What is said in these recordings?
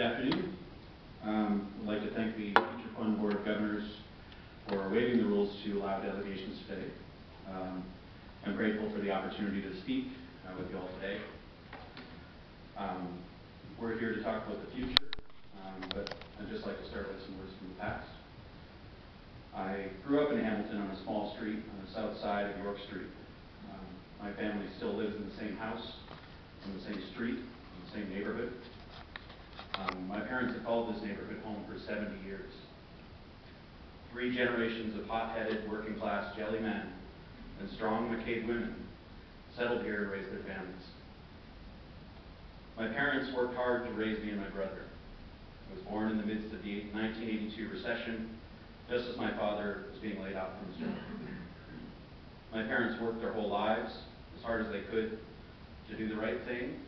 afternoon. I'd like to thank the Future Fund Board of Governors for waiving the rules to allow delegations today. I'm grateful for the opportunity to speak with you all today. We're here to talk about the future, but I'd just like to start with some words from the past. I grew up in Hamilton on a small street on the south side of York Street. My family still lives in the same house, on the same street, in the same neighborhood. My parents have called this neighborhood home for 70 years. 3 generations of hot-headed, working-class jelly men and strong McCabe women settled here and raised their families. My parents worked hard to raise me and my brother. I was born in the midst of the 1982 recession, just as my father was being laid off from his job. My parents worked their whole lives, as hard as they could, to do the right thing,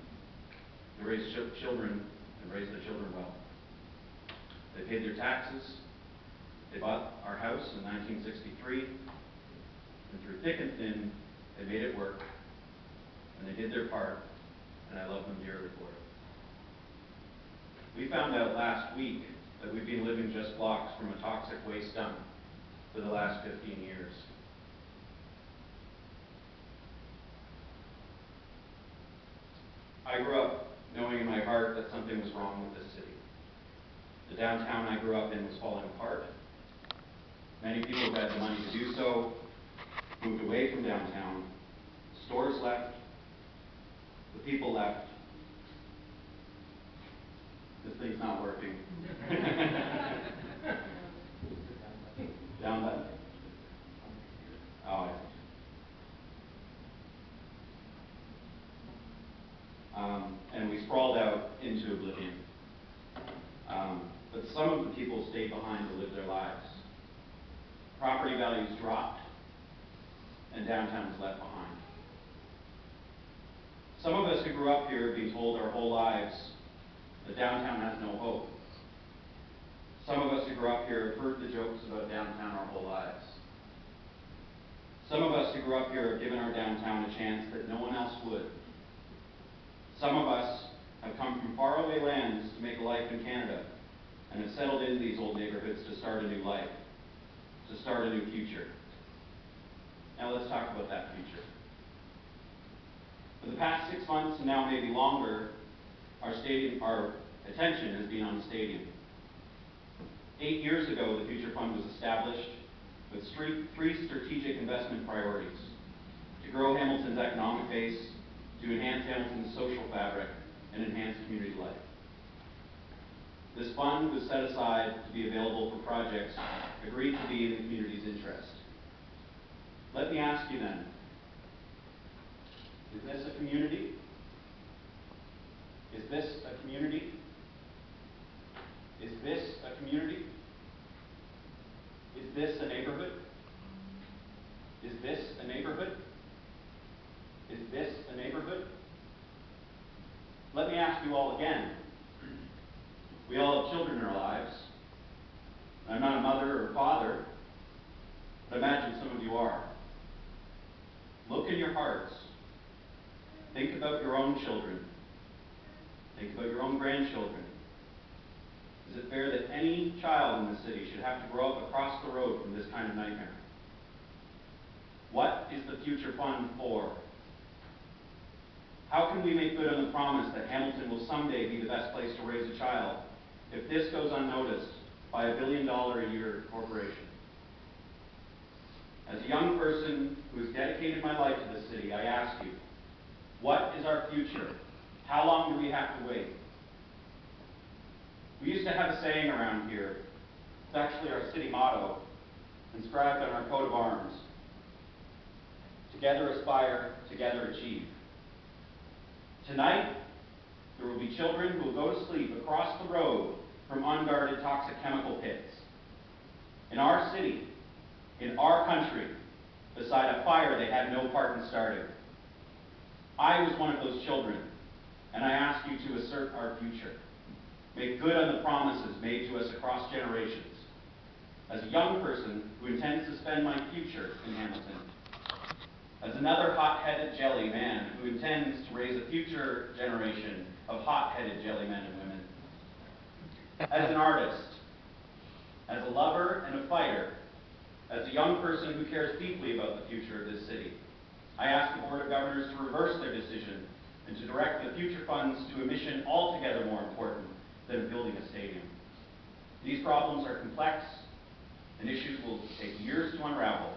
to raise children and raise their children well. They paid their taxes, they bought our house in 1963, and through thick and thin, they made it work, and they did their part, and I love them dearly for it. We found out last week that we've been living just blocks from a toxic waste dump for the last 15 years. I grew up knowing in my heart that something was wrong with this city. The downtown I grew up in was falling apart. Many people who had the money to do so moved away from downtown. The stores left. The people left. This thing's not working. Down button? Oh, I see. And we sprawled out into oblivion. But some of the people stayed behind to live their lives. Property values dropped, and downtown was left behind. Some of us who grew up here have been told our whole lives that downtown has no hope. Some of us who grew up here have heard the jokes about downtown our whole lives. Some of us who grew up here have given our downtown a chance that no one else would. Some of us have come from faraway lands to make a life in Canada and have settled into these old neighborhoods to start a new life, to start a new future. Now let's talk about that future. For the past 6 months, and now maybe longer, our attention has been on the stadium. 8 years ago, the Future Fund was established with 3 strategic investment priorities: to grow Hamilton's economic base, to enhance Hamilton's social fabric, and enhance community life. This fund was set aside to be available for projects agreed to be in the community's interest. Let me ask you then, is this a community? Is this a community? Is this a community? Is this a neighborhood? Is this a neighborhood? Is this a neighborhood? Let me ask you all again. We all have children in our lives. I'm not a mother or father, but imagine some of you are. Look in your hearts. Think about your own children. Think about your own grandchildren. Is it fair that any child in the city should have to grow up across the road from this kind of nightmare? What is the Future Fund for? How can we make good on the promise that Hamilton will someday be the best place to raise a child if this goes unnoticed by a $1 billion a year corporation? As a young person who has dedicated my life to this city, I ask you, what is our future? How long do we have to wait? We used to have a saying around here. It's actually our city motto, inscribed on our coat of arms. Together aspire, together achieve. Tonight, there will be children who will go to sleep across the road from unguarded toxic chemical pits. In our city, in our country, beside a fire they had no part in starting. I was one of those children, and I ask you to assert our future. Make good on the promises made to us across generations. As a young person who intends to spend my future in Hamilton, as another hot-headed jelly man who intends to raise a future generation of hot-headed jelly men and women, as an artist, as a lover and a fighter, as a young person who cares deeply about the future of this city, I ask the Board of Governors to reverse their decision and to direct the future funds to a mission altogether more important than building a stadium. These problems are complex and issues will take years to unravel,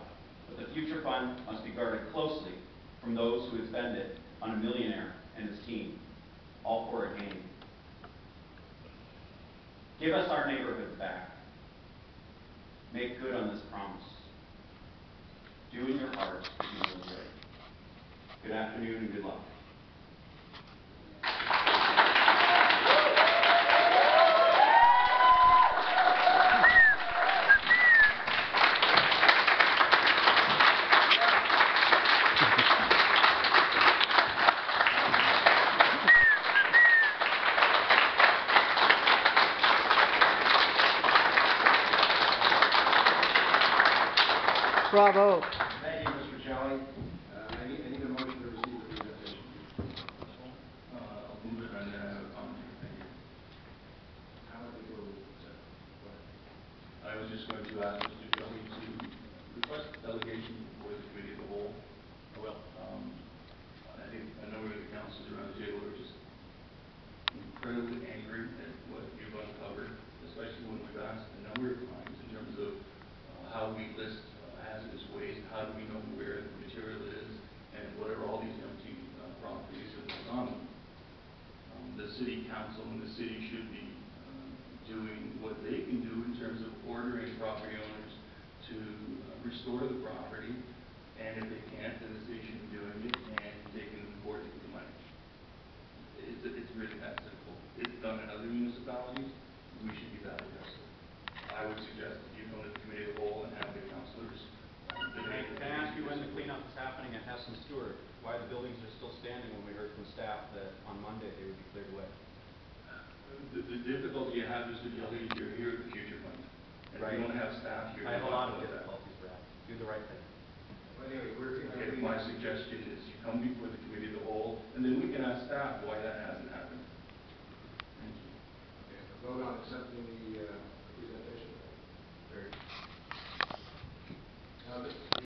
but the future fund must be guarded closely from those who would spend it on a millionaire and his team, all for a gain. Give us our neighborhoods back. Make good on this promise. Do in your heart what you know is right. Good afternoon and good luck. Bravo. Thank you, Mr. Jelly. I need a motion to receive the presentation. I'll move it and then I have a comment. Thank you. How would we go? I was just going to ask Mr. Jelly to request delegation for the committee of the whole. I will. I think a number of the councils around the table are just incredibly angry at what you've uncovered, especially when we've asked a number of times in terms of how we list hazardous waste, how do we know where the material is, and what are all these empty properties that are on them. The city council and the city should be doing what they can do in terms of ordering property owners to restore the property, and if they can't, then the city should be doing it, and they can afford to get the money. It's really that simple. It's done in other municipalities. We should be that aggressive. I would suggest that you go to the committee of the whole and have the councillors. Can I ask you when the cleanup is happening at Hess and Stewart? Why the buildings are still standing when we heard from staff that on Monday they would be cleared away? The difficulty you have, Mr. Jelly, is you're here at the future fund. And Right. you don't have staff here. I have a to lot talk of about that. difficulties, Brad. Do the right thing. Well, anyway, Okay, my suggestion is you come before the committee of the whole, and then we can ask staff why that hasn't happened. Thank you. Okay, vote on accepting the